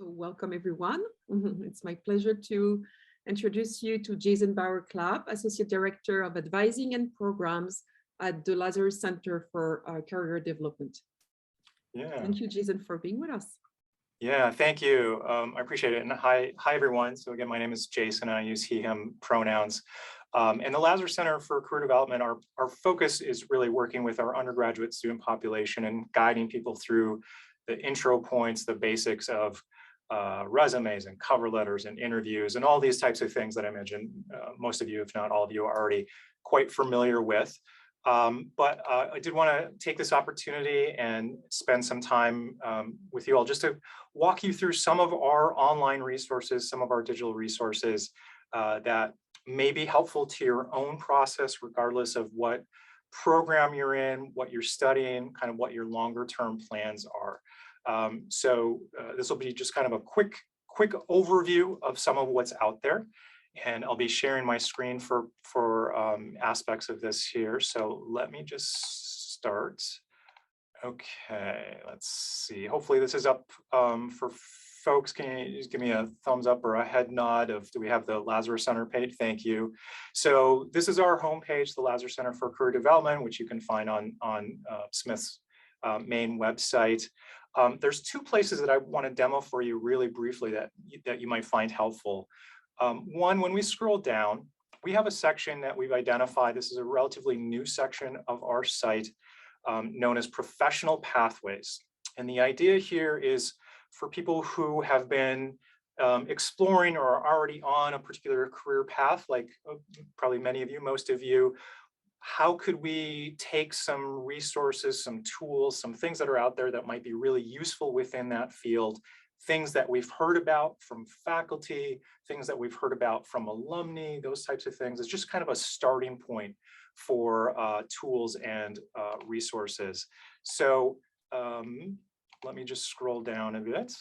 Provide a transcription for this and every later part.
So welcome everyone. It's my pleasure to introduce you to Jason Bauer-Clapp, Associate Director of Advising and Programs at the Lazarus Center for Career Development. Yeah. Thank you, Jason, for being with us. Yeah, thank you. I appreciate it. And hi everyone. So again, my name is Jason and I use he, him pronouns. And the Lazarus Center for Career Development, our focus is really working with our undergraduate student population and guiding people through the intro points, the basics of resumes and cover letters and interviews and all these types of things that I imagine most of you, if not all of you, are already quite familiar with. But I did want to take this opportunity and spend some time with you all just to walk you through some of our online resources, some of our digital resources that may be helpful to your own process, regardless of what program you're in, what you're studying, kind of what your longer term plans are. So this will be just kind of a quick overview of some of what's out there. And I'll be sharing my screen for aspects of this here. So let me just start. Okay, let's see. Hopefully this is up for folks. Can you just give me a thumbs up or a head nod of, do we have the Lazarus Center page? Thank you. So this is our homepage, the Lazarus Center for Career Development, which you can find on Smith's main website. There's two places that I want to demo for you really briefly that you might find helpful. One, when we scroll down, we have a section that we've identified. This is a relatively new section of our site known as Professional Pathways. And the idea here is for people who have been exploring or are already on a particular career path, like probably many of you, most of you, how could we take some resources, some tools, some things that are out there that might be really useful within that field, things that we've heard about from faculty, things that we've heard about from alumni, those types of things. It's just kind of a starting point for tools and resources. So let me just scroll down a bit.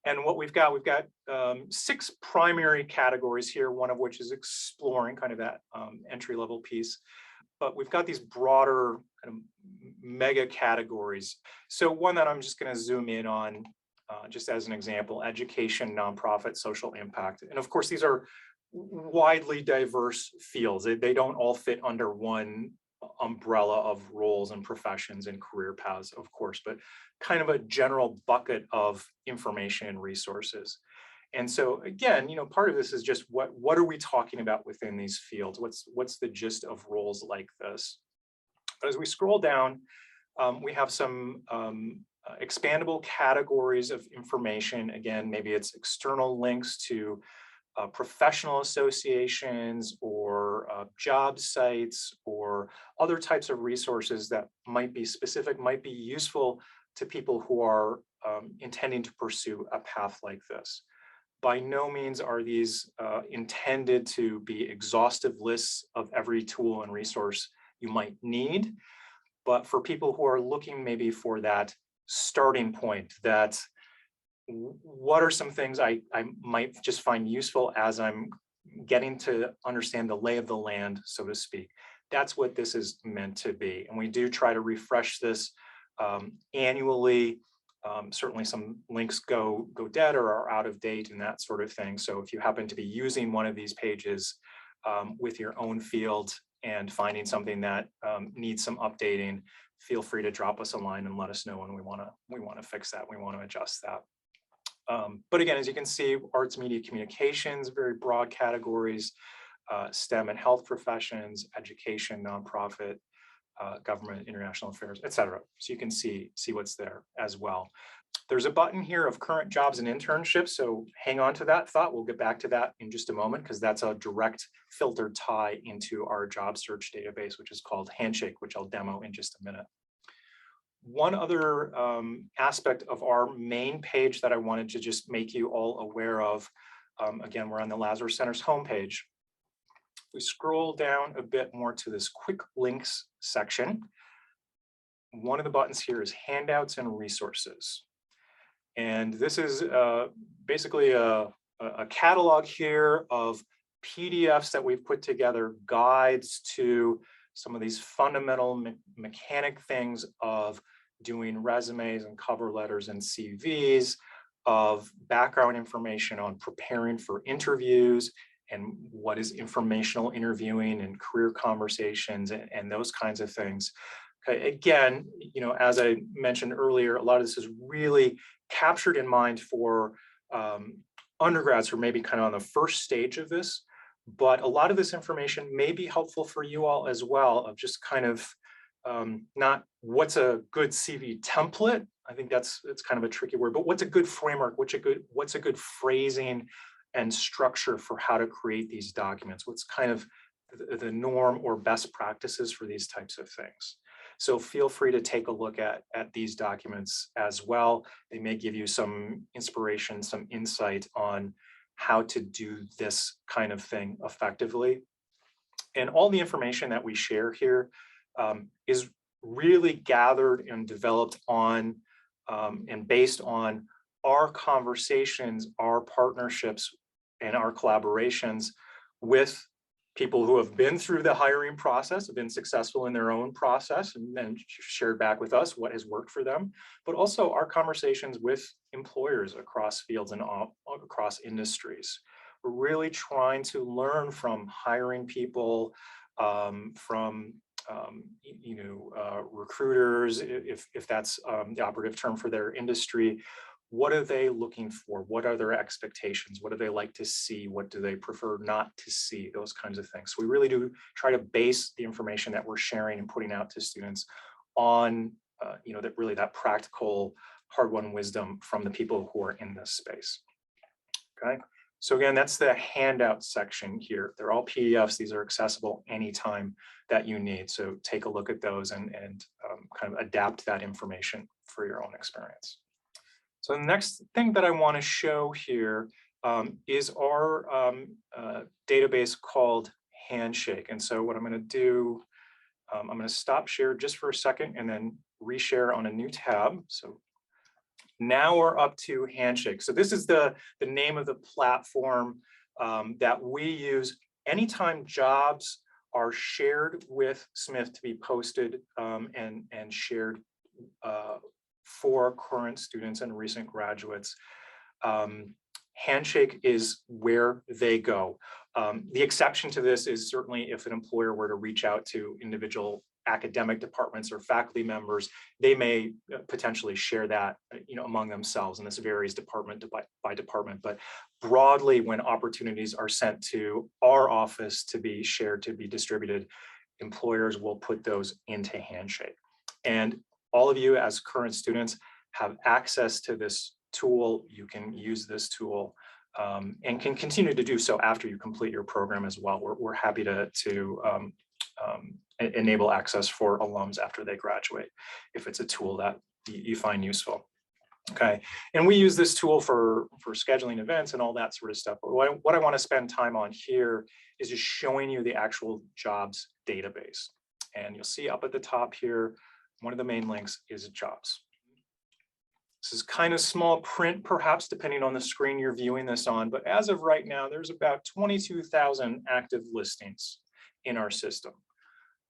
And what we've got 6 primary categories here, one of which is exploring, kind of that entry-level piece. But we've got these broader kind of mega categories. So one that I'm just going to zoom in on, just as an example, education, nonprofit, social impact. And of course, these are widely diverse fields. They don't all fit under one umbrella of roles and professions and career paths, of course, but kind of a general bucket of information and resources. And so again, part of this is just what are we talking about within these fields? What's the gist of roles like this? But as we scroll down, we have some expandable categories of information. Again, maybe it's external links to professional associations or job sites or other types of resources that might be specific, might be useful to people who are intending to pursue a path like this. By no means are these intended to be exhaustive lists of every tool and resource you might need, but for people who are looking maybe for that starting point, that what are some things I might just find useful as I'm getting to understand the lay of the land, so to speak. That's what this is meant to be. And we do try to refresh this annually. Certainly some links go dead or are out of date and that sort of thing. So if you happen to be using one of these pages with your own field and finding something that needs some updating, feel free to drop us a line and let us know when we want to fix that. We want to adjust that. But again, as you can see, arts, media, communications, very broad categories, STEM and health professions, education, nonprofit, government, international affairs, etc. So you can see what's there as well. There's a button here of current jobs and internships. So hang on to that thought. We'll get back to that in just a moment because that's a direct filtered tie into our job search database, which is called Handshake, which I'll demo in just a minute. One other aspect of our main page that I wanted to just make you all aware of, again, we're on the Lazarus Center's homepage. We scroll down a bit more to this quick links section. One of the buttons here is handouts and resources. And this is basically a catalog here of PDFs that we've put together, guides to some of these fundamental mechanic things of doing resumes and cover letters and CVs, of background information on preparing for interviews and what is informational interviewing and career conversations and those kinds of things. Okay, again, as I mentioned earlier, a lot of this is really captured in mind for undergrads who are maybe kind of on the first stage of this, but a lot of this information may be helpful for you all as well, of just kind of not what's a good CV template. I think it's kind of a tricky word, but what's a good framework? What's a good phrasing and structure for how to create these documents? What's kind of the norm or best practices for these types of things? So feel free to take a look at these documents as well. They may give you some inspiration, some insight on how to do this kind of thing effectively. And all the information that we share here is really gathered and developed on and based on our conversations, our partnerships, and our collaborations with people who have been through the hiring process, have been successful in their own process, and then shared back with us what has worked for them, but also our conversations with employers across fields and across industries. We're really trying to learn from hiring people, from recruiters, if that's the operative term for their industry. What are they looking for? What are their expectations? What do they like to see? What do they prefer not to see? Those kinds of things. So we really do try to base the information that we're sharing and putting out to students on, that practical, hard-won wisdom from the people who are in this space. Okay. So again, that's the handout section here. They're all PDFs. These are accessible anytime that you need. So take a look at those and kind of adapt that information for your own experience. So the next thing that I want to show here is our database called Handshake. And so what I'm going to do, I'm going to stop share just for a second and then reshare on a new tab. So now we're up to Handshake. So this is the name of the platform that we use anytime jobs are shared with Smith to be posted and shared for current students and recent graduates. Handshake is where they go. The exception to this is certainly if an employer were to reach out to individual academic departments or faculty members, they may potentially share that among themselves, and this varies department by department. But broadly, when opportunities are sent to our office to be shared, to be distributed, employers will put those into Handshake. And all of you as current students have access to this tool. You can use this tool and can continue to do so after you complete your program as well. We're happy to enable access for alums after they graduate, if it's a tool that you find useful. Okay, and we use this tool for scheduling events and all that sort of stuff. But what I want to spend time on here is just showing you the actual jobs database. And you'll see up at the top here, one of the main links is jobs. This is kind of small print, perhaps, depending on the screen you're viewing this on. But as of right now, there's about 22,000 active listings in our system.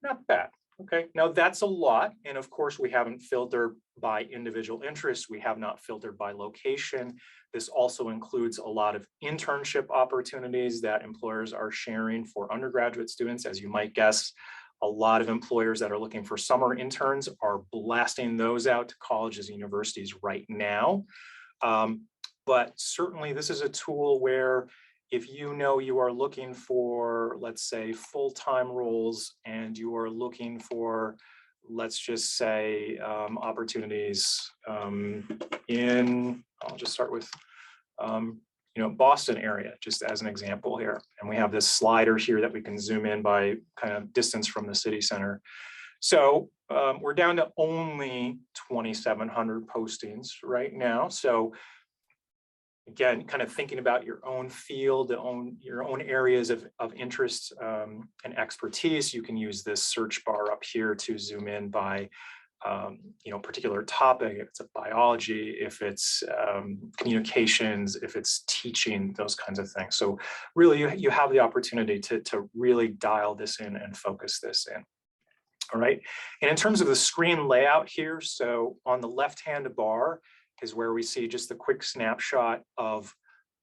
Not bad. Okay, now that's a lot. And of course, we haven't filtered by individual interests. We have not filtered by location. This also includes a lot of internship opportunities that employers are sharing for undergraduate students. As you might guess, a lot of employers that are looking for summer interns are blasting those out to colleges and universities right now. But certainly this is a tool where if you know you are looking for, let's say, full-time roles and you are looking for, let's just say, opportunities in, I'll just start with, Boston area, just as an example here. And we have this slider here that we can zoom in by kind of distance from the city center. So we're down to only 2,700 postings right now. So again, kind of thinking about your own field, your own areas of interest and expertise, you can use this search bar up here to zoom in by particular topic, if it's a biology, if it's communications, if it's teaching, those kinds of things. So really you have the opportunity to really dial this in and focus this in. All right, and in terms of the screen layout here, so on the left-hand bar, is where we see just a quick snapshot of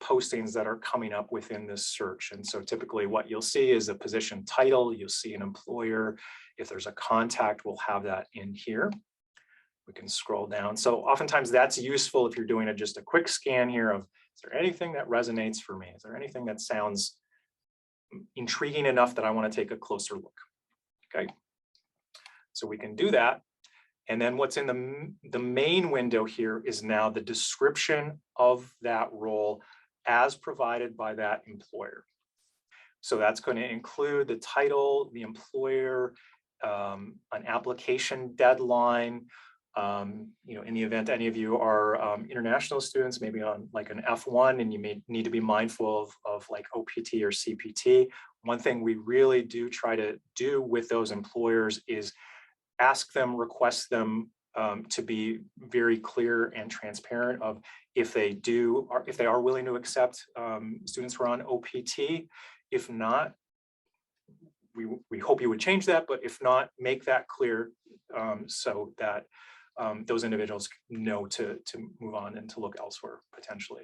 postings that are coming up within this search. And so typically what you'll see is a position title, you'll see an employer. If there's a contact, we'll have that in here. We can scroll down. So oftentimes that's useful if you're doing just a quick scan here of, is there anything that resonates for me? Is there anything that sounds intriguing enough that I want to take a closer look? Okay, so we can do that. And then what's in the main window here is now the description of that role as provided by that employer. So that's going to include the title, the employer, an application deadline. In the event any of you are international students, maybe on like an F1, and you may need to be mindful of like OPT or CPT. One thing we really do try to do with those employers is ask them, request them to be very clear and transparent of if they are willing to accept students who are on OPT. If not, we hope you would change that, but if not, make that clear so that those individuals know to move on and to look elsewhere potentially.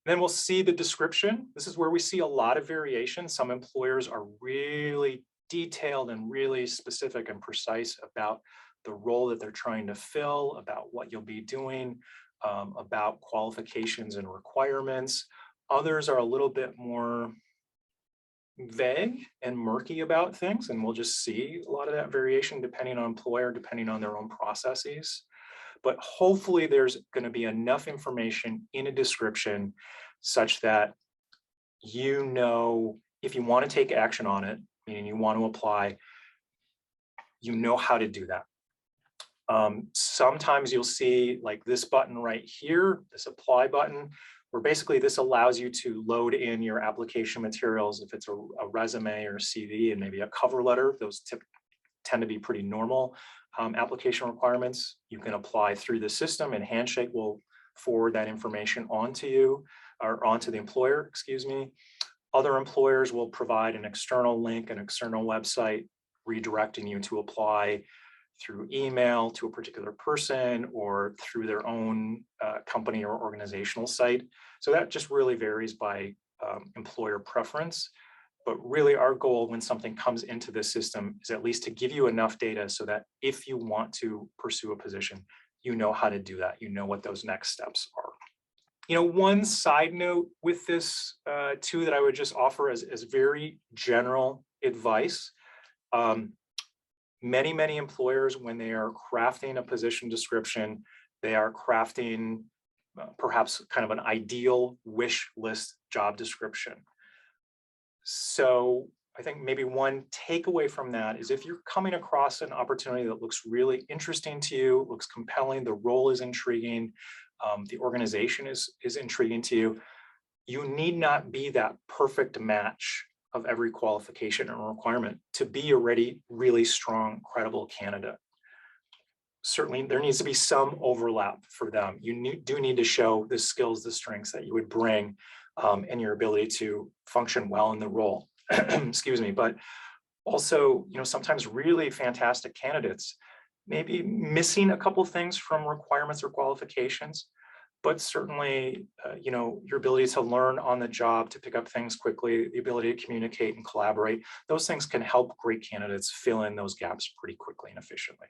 Then we'll see the description. This is where we see a lot of variation. Some employers are really detailed and really specific and precise about the role that they're trying to fill, about what you'll be doing, about qualifications and requirements. Others are a little bit more vague and murky about things, and we'll just see a lot of that variation depending on employer, depending on their own processes. But hopefully there's going to be enough information in a description such that you know if you want to take action on it, meaning you want to apply, you know how to do that. Sometimes you'll see like this button right here, this apply button, where basically this allows you to load in your application materials if it's a resume or a CV and maybe a cover letter. Those tend to be pretty normal application requirements. You can apply through the system, and Handshake will forward that information onto you, or onto the employer, excuse me. Other employers will provide an external link, an external website, redirecting you to apply through email to a particular person or through their own company or organizational site. So that just really varies by employer preference. But really our goal when something comes into the system is at least to give you enough data so that if you want to pursue a position, you know how to do that. You know what those next steps are. One side note with this too that I would just offer as very general advice. Many employers, when they are crafting a position description, they are crafting perhaps kind of an ideal wish list job description. So I think maybe one takeaway from that is if you're coming across an opportunity that looks really interesting to you, looks compelling, the role is intriguing, the organization is intriguing to you, you need not be that perfect match of every qualification and requirement to be a really strong, credible candidate. Certainly, there needs to be some overlap for them. You do need to show the skills, the strengths that you would bring, and your ability to function well in the role. Excuse me, but also, sometimes really fantastic candidates may be missing a couple things from requirements or qualifications, but certainly, your ability to learn on the job, to pick up things quickly, the ability to communicate and collaborate, those things can help great candidates fill in those gaps pretty quickly and efficiently.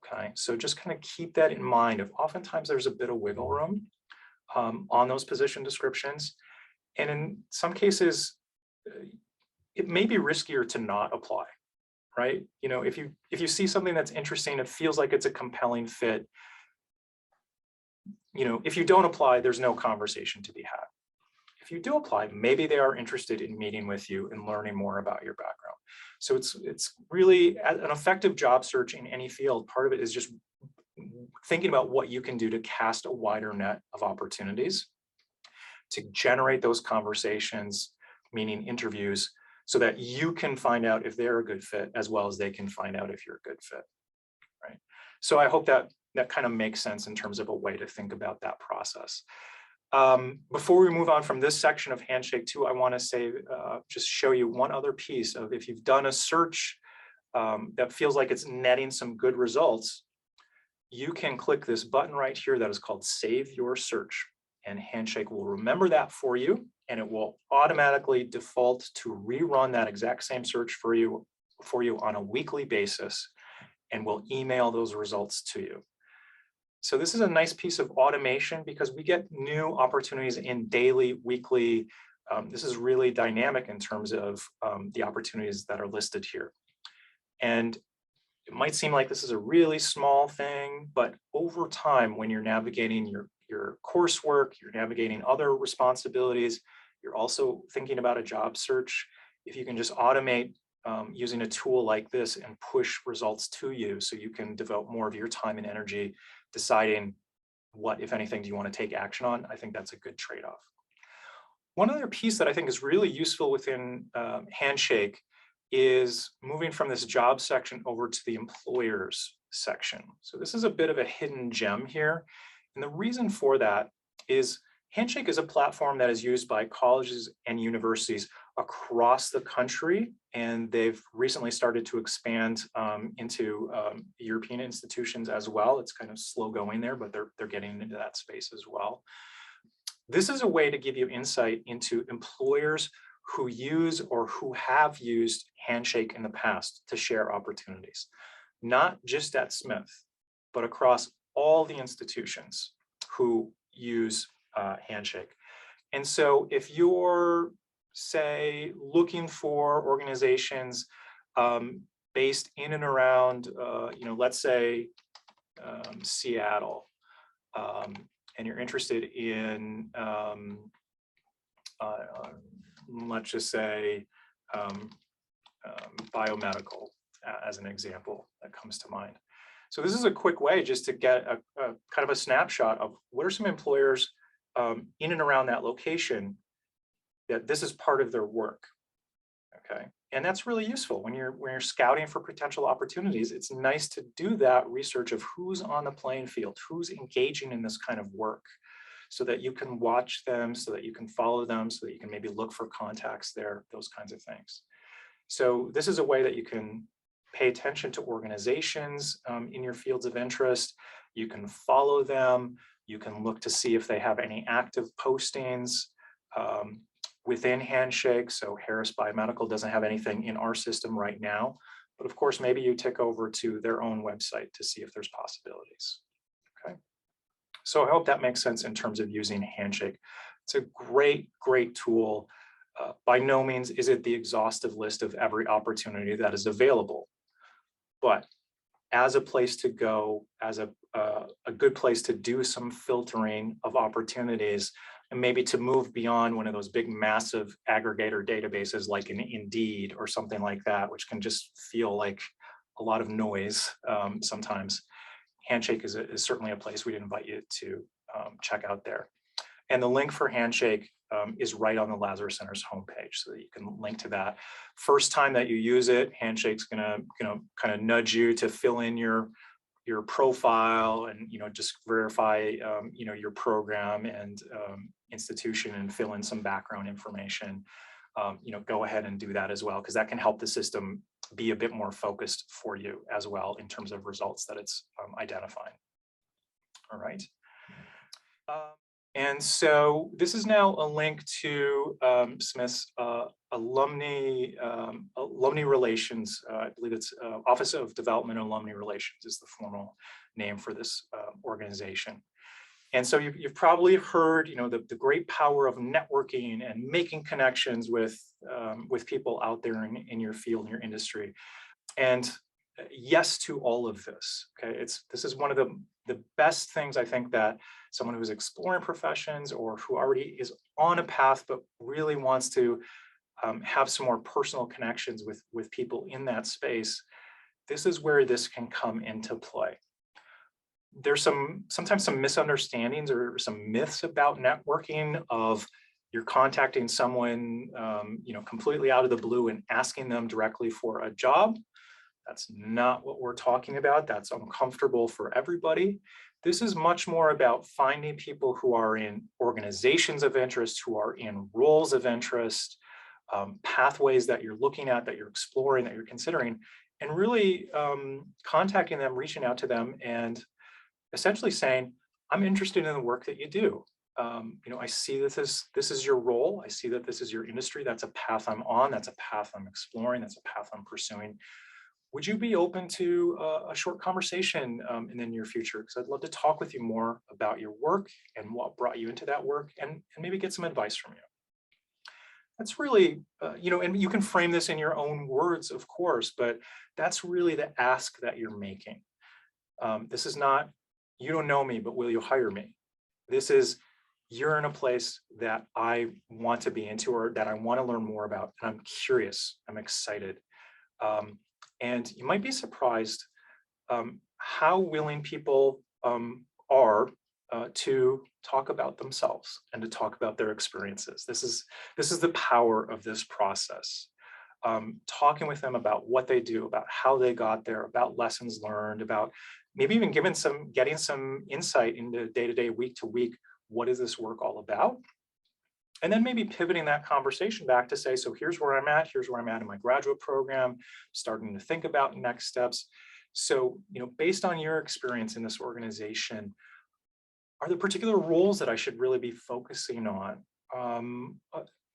Okay, so just kind of keep that in mind. If oftentimes there's a bit of wiggle room on those position descriptions, and in some cases, it may be riskier to not apply, right? If you see something that's interesting, it feels like it's a compelling fit. If you don't apply, there's no conversation to be had. If you do apply, maybe they are interested in meeting with you and learning more about your background. So it's really an effective job search in any field. Part of it is just thinking about what you can do to cast a wider net of opportunities, to generate those conversations, meaning interviews, so that you can find out if they're a good fit as well as they can find out if you're a good fit, right? So I hope that kind of makes sense in terms of a way to think about that process. Before we move on from this section of Handshake 2, I want to say, just show you one other piece of if you've done a search that feels like it's netting some good results, you can click this button right here that is called Save Your Search, and Handshake will remember that for you, and it will automatically default to rerun that exact same search for you on a weekly basis, and will email those results to you. So this is a nice piece of automation because we get new opportunities in daily, weekly. This is really dynamic in terms of the opportunities that are listed here. And it might seem like this is a really small thing, but over time, when you're navigating your coursework, you're navigating other responsibilities, you're also thinking about a job search, if you can just automate using a tool like this and push results to you so you can devote more of your time and energy deciding what, if anything, do you want to take action on, I think that's a good trade-off. One other piece that I think is really useful within Handshake is moving from this job section over to the employers section. So this is a bit of a hidden gem here. And the reason for that is Handshake is a platform that is used by colleges and universities across the country, and they've recently started to expand into European institutions as well. It's kind of slow going there, but they're getting into that space as well. This is a way to give you insight into employers who use or who have used Handshake in the past to share opportunities, not just at Smith, but across all the institutions who use Handshake. And so if you're, say, looking for organizations based in and around, let's say Seattle, and you're interested in, let's just say, biomedical as an example that comes to mind. So this is a quick way just to get a kind of a snapshot of what are some employers in and around that location that this is part of their work, okay? And that's really useful when you're scouting for potential opportunities. It's nice to do that research of who's on the playing field, who's engaging in this kind of work, so that you can watch them, so that you can follow them, so that you can maybe look for contacts there, those kinds of things. So this is a way that you can pay attention to organizations in your fields of interest. You can follow them. You can look to see if they have any active postings within Handshake. So Harris Biomedical doesn't have anything in our system right now, but of course, maybe you tick over to their own website to see if there's possibilities, okay? So I hope that makes sense in terms of using Handshake. It's a great, great tool. By no means is it the exhaustive list of every opportunity that is available, but as a place to go, as a good place to do some filtering of opportunities, and maybe to move beyond one of those big, massive aggregator databases like an Indeed or something like that, which can just feel like a lot of noise sometimes. Handshake is certainly a place we'd invite you to check out there. And the link for Handshake is right on the Lazarus Center's homepage, so that you can link to that. First time that you use it, Handshake's gonna kind of nudge you to fill in your profile and just verify your program and institution and fill in some background information. Go ahead and do that as well, because that can help the system be a bit more focused for you as well in terms of results that it's identifying. All right. And so this is now a link to Smith's alumni relations. I believe it's Office of Development and Alumni Relations is the formal name for this organization. And so you've probably heard, the great power of networking and making connections with people out there in your field, in your industry. And yes to all of this. Okay, this is one of the best things I think that someone who's exploring professions or who already is on a path but really wants to have some more personal connections with people in that space. This is where this can come into play. There's sometimes some misunderstandings or some myths about networking of you're contacting someone completely out of the blue and asking them directly for a job. That's not what we're talking about. That's uncomfortable for everybody. This is much more about finding people who are in organizations of interest, who are in roles of interest, pathways that you're looking at, that you're exploring, that you're considering, and really contacting them, reaching out to them, and essentially saying, I'm interested in the work that you do. I see that this is your role. I see that this is your industry. That's a path I'm on. That's a path I'm exploring. That's a path I'm pursuing. Would you be open to a short conversation in the near future? Because I'd love to talk with you more about your work and what brought you into that work, and maybe get some advice from you. That's really, and you can frame this in your own words, of course, but that's really the ask that you're making. This is not, you don't know me, but will you hire me? This is, you're in a place that I want to be into, or that I want to learn more about, and I'm curious, I'm excited. And you might be surprised how willing people are to talk about themselves and to talk about their experiences. This is the power of this process. Talking with them about what they do, about how they got there, about lessons learned, about maybe even getting some insight into day-to-day, week-to-week, what is this work all about? And then maybe pivoting that conversation back to say, so here's where I'm at in my graduate program, starting to think about next steps. So, based on your experience in this organization, are there particular roles that I should really be focusing on?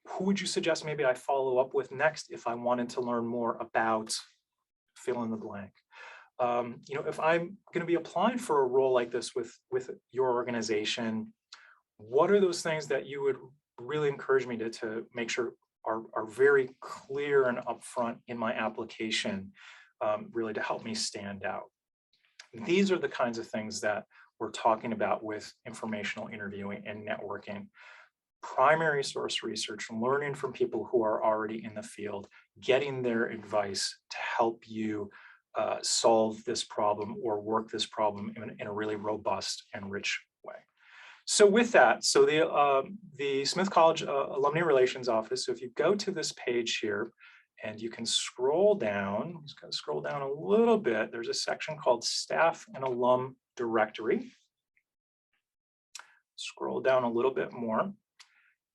Who would you suggest maybe I follow up with next if I wanted to learn more about fill in the blank? If I'm going to be applying for a role like this with your organization, what are those things that you would really encourage me to make sure are very clear and upfront in my application, really to help me stand out? These are the kinds of things that we're talking about with informational interviewing and networking. Primary source research, learning from people who are already in the field, getting their advice to help you solve this problem or work this problem in a really robust and rich way. So with that, so the Smith College Alumni Relations Office, so if you go to this page here and you can scroll down, just gotta scroll down a little bit, there's a section called Staff and Alum Directory. Scroll down a little bit more,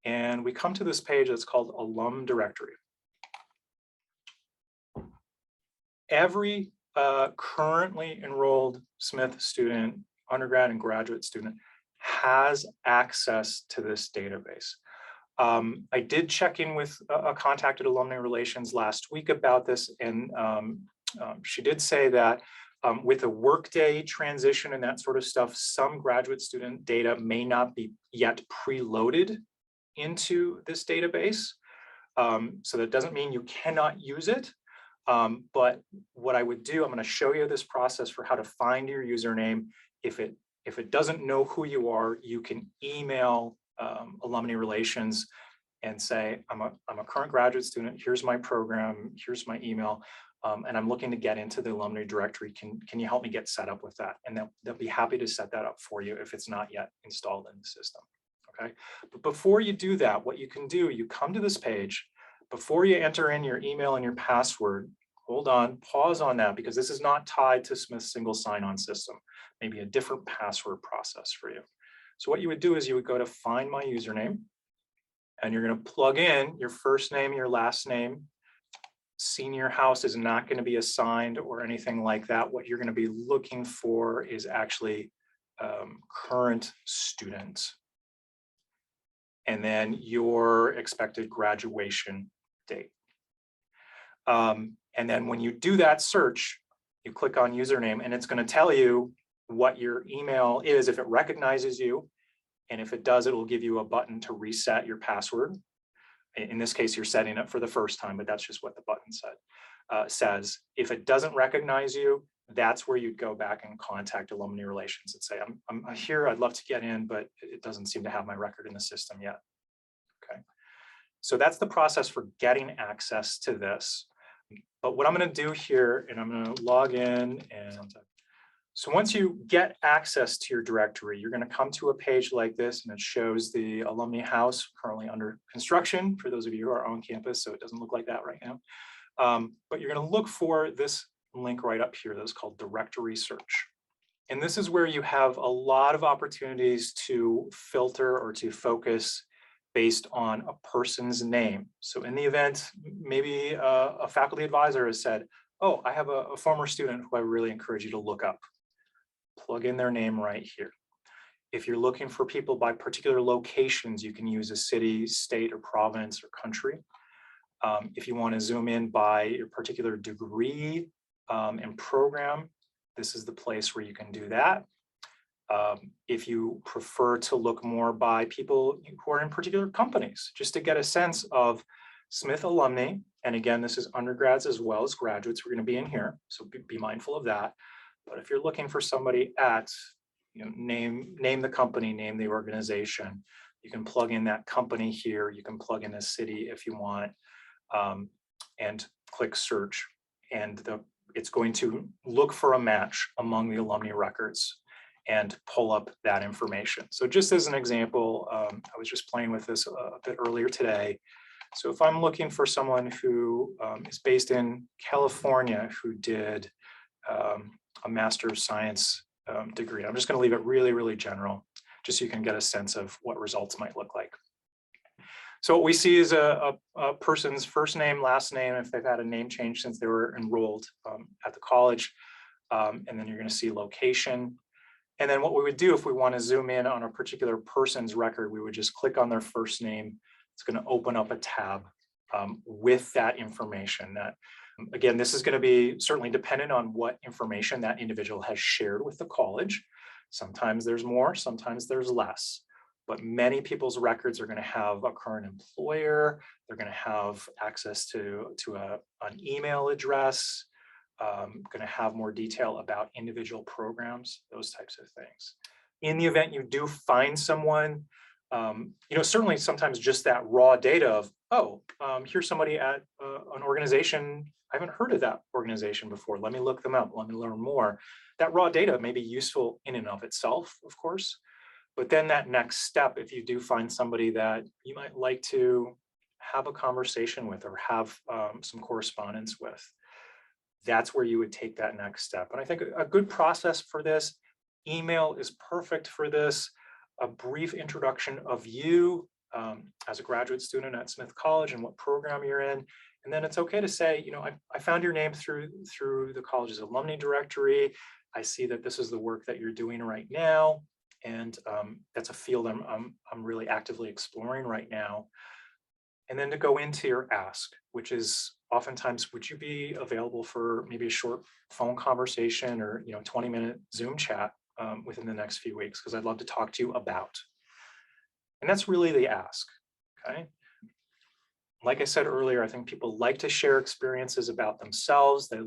and we come to this page that's called Alum Directory. Every currently enrolled Smith student, undergrad and graduate student, has access to this database. I did check in with a contact at Alumni Relations last week about this, and she did say that with a workday transition and that sort of stuff, some graduate student data may not be yet preloaded into this database. So that doesn't mean you cannot use it. But what I would do, I'm going to show you this process for how to find your username. If it doesn't know who you are, you can email Alumni Relations and say, I'm a current graduate student, here's my program, here's my email, and I'm looking to get into the Alumni Directory. Can you help me get set up with that? And they'll be happy to set that up for you if it's not yet installed in the system, okay? But before you do that, what you can do, you come to this page, before you enter in your email and your password, hold on, pause on that, because this is not tied to Smith's single sign-on system, maybe a different password process for you. So what you would do is you would go to find my username, and you're going to plug in your first name, your last name. Senior house is not going to be assigned or anything like that. What you're going to be looking for is actually current student, and then your expected graduation date. And then when you do that search, you click on username, and it's going to tell you what your email is if it recognizes you. And if it does, it will give you a button to reset your password. In this case, you're setting it for the first time, but that's just what the button says. If it doesn't recognize you, that's where you'd go back and contact Alumni Relations and say, I'm here, I'd love to get in, but it doesn't seem to have my record in the system yet. Okay. So that's the process for getting access to this. But what I'm going to do here, and I'm going to log in, and so once you get access to your directory, you're going to come to a page like this, and it shows the alumni house currently under construction for those of you who are on campus, so it doesn't look like that right now. But you're going to look for this link right up here that's called directory search. And this is where you have a lot of opportunities to filter or to focus based on a person's name. So in the event, maybe a faculty advisor has said, oh, I have a former student who I really encourage you to look up. plug in their name right here. If you're looking for people by particular locations, you can use a city, state, or province or country. If you want to zoom in by your particular degree and program, this is the place where you can do that. If you prefer to look more by people who are in particular companies, just to get a sense of Smith alumni, and again, this is undergrads as well as graduates, we're going to be in here, so be mindful of that. But if you're looking for somebody at, name the company, name the organization, you can plug in that company here, you can plug in a city if you want, and click search, and it's going to look for a match among the alumni records and pull up that information. So just as an example, I was just playing with this a bit earlier today. So if I'm looking for someone who is based in California, who did a Master of Science degree, I'm just going to leave it really, really general, just so you can get a sense of what results might look like. So what we see is a person's first name, last name, if they've had a name change since they were enrolled at the college, and then you're going to see location. And then what we would do if we want to zoom in on a particular person's record, we would just click on their first name. It's going to open up a tab with that information. That, again, this is going to be certainly dependent on what information that individual has shared with the college. Sometimes there's more, sometimes there's less. But many people's records are going to have a current employer. They're going to have access to an email address, going to have more detail about individual programs, those types of things. In the event you do find someone, certainly sometimes just that raw data of, here's somebody at an organization, I haven't heard of that organization before. Let me look them up. Let me learn more. That raw data may be useful in and of itself, of course. But then that next step, if you do find somebody that you might like to have a conversation with or have some correspondence with, that's where you would take that next step. And I think a good process for this, email is perfect for this, a brief introduction of you as a graduate student at Smith College and what program you're in. And then it's okay to say, I found your name through the college's Alumni Directory. I see that this is the work that you're doing right now. And that's a field I'm really actively exploring right now. And then to go into your ask, which is oftentimes, would you be available for maybe a short phone conversation or 20-minute Zoom chat within the next few weeks? Because I'd love to talk to you about. And that's really the ask, okay? Like I said earlier, I think people like to share experiences about themselves. They,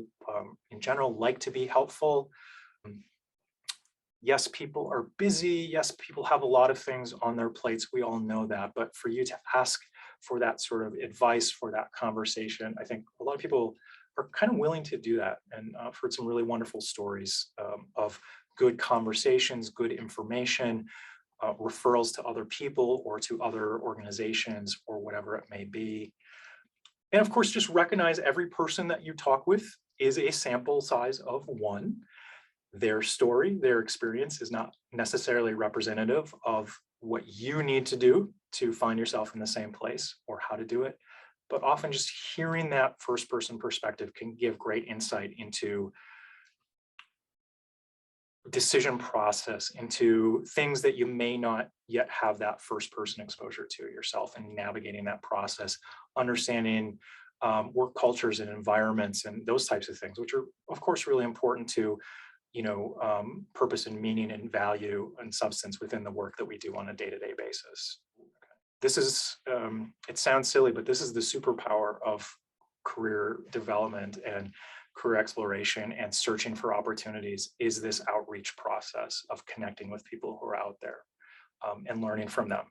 in general, like to be helpful. Yes, people are busy. Yes, people have a lot of things on their plates. We all know that. But for you to ask for that sort of advice, for that conversation, I think a lot of people are kind of willing to do that. And I've heard some really wonderful stories of good conversations, good information, referrals to other people or to other organizations or whatever it may be. And of course, just recognize every person that you talk with is a sample size of one. Their story, their experience is not necessarily representative of what you need to do to find yourself in the same place or how to do it. But often just hearing that first person perspective can give great insight into decision process, into things that you may not yet have that first person exposure to yourself, and navigating that process, understanding work cultures and environments and those types of things, which are of course really important to purpose and meaning and value and substance within the work that we do on a day-to-day basis. This is, it sounds silly, but this is the superpower of career development and career exploration and searching for opportunities, is this outreach process of connecting with people who are out there and learning from them.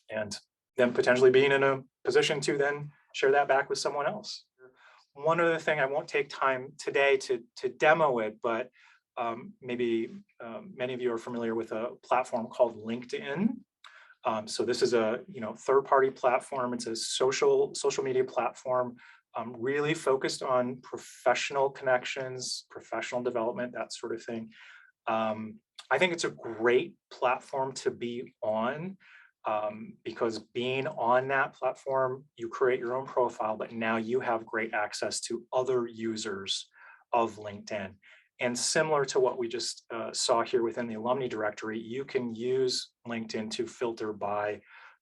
And then potentially being in a position to then share that back with someone else. One other thing, I won't take time today to demo it, but maybe many of you are familiar with a platform called LinkedIn. So this is a third-party platform. It's a social media platform really focused on professional connections, professional development, that sort of thing. I think it's a great platform to be on. Because being on that platform, you create your own profile, but now you have great access to other users of LinkedIn. And similar to what we just saw here within the Alumni Directory, you can use LinkedIn to filter by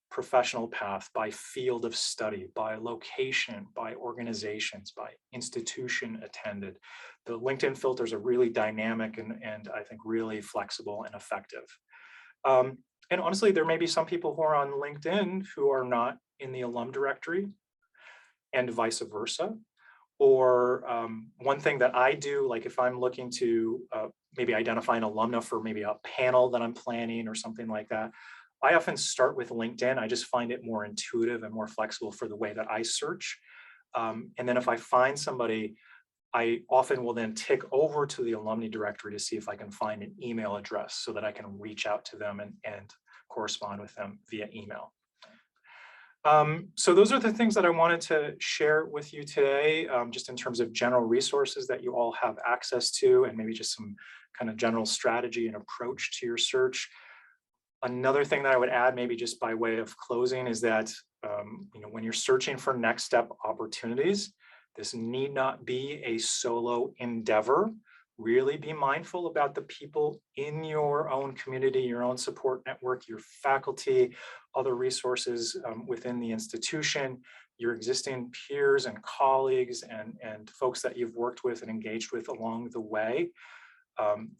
professional path, by field of study, by location, by organizations, by institution attended. The LinkedIn filters are really dynamic and I think really flexible and effective. And honestly, there may be some people who are on LinkedIn who are not in the Alum Directory and vice versa. Or one thing that I do, like if I'm looking to maybe identify an alumna for maybe a panel that I'm planning or something like that, I often start with LinkedIn. I just find it more intuitive and more flexible for the way that I search. And then if I find somebody, I often will then tick over to the Alumni Directory to see if I can find an email address so that I can reach out to them and correspond with them via email. So those are the things that I wanted to share with you today, just in terms of general resources that you all have access to, and maybe just some kind of general strategy and approach to your search. Another thing that I would add, maybe just by way of closing, is that when you're searching for next step opportunities, this need not be a solo endeavor. Really be mindful about the people in your own community, your own support network, your faculty, other resources within the institution, your existing peers and colleagues and folks that you've worked with and engaged with along the way.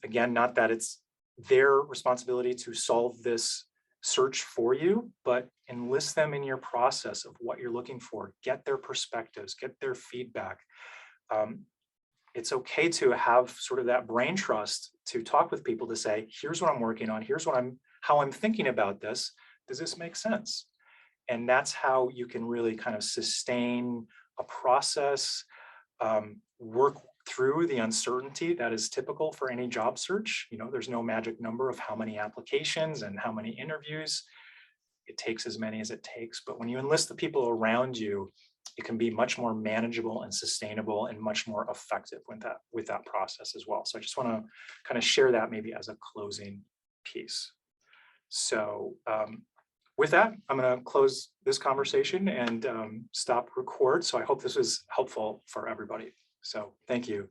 Again, not that it's their responsibility to solve this search for you, but enlist them in your process of what you're looking for, get their perspectives, get their feedback. It's okay to have sort of that brain trust to talk with people to say, here's what I'm working on, here's what how I'm thinking about this. Does this make sense? And that's how you can really kind of sustain a process, work through the uncertainty that is typical for any job search. There's no magic number of how many applications and how many interviews. It takes as many as it takes. But when you enlist the people around you, it can be much more manageable and sustainable and much more effective with that process as well. So I just want to kind of share that maybe as a closing piece. So with that, I'm going to close this conversation and stop record. So I hope this was helpful for everybody. So thank you.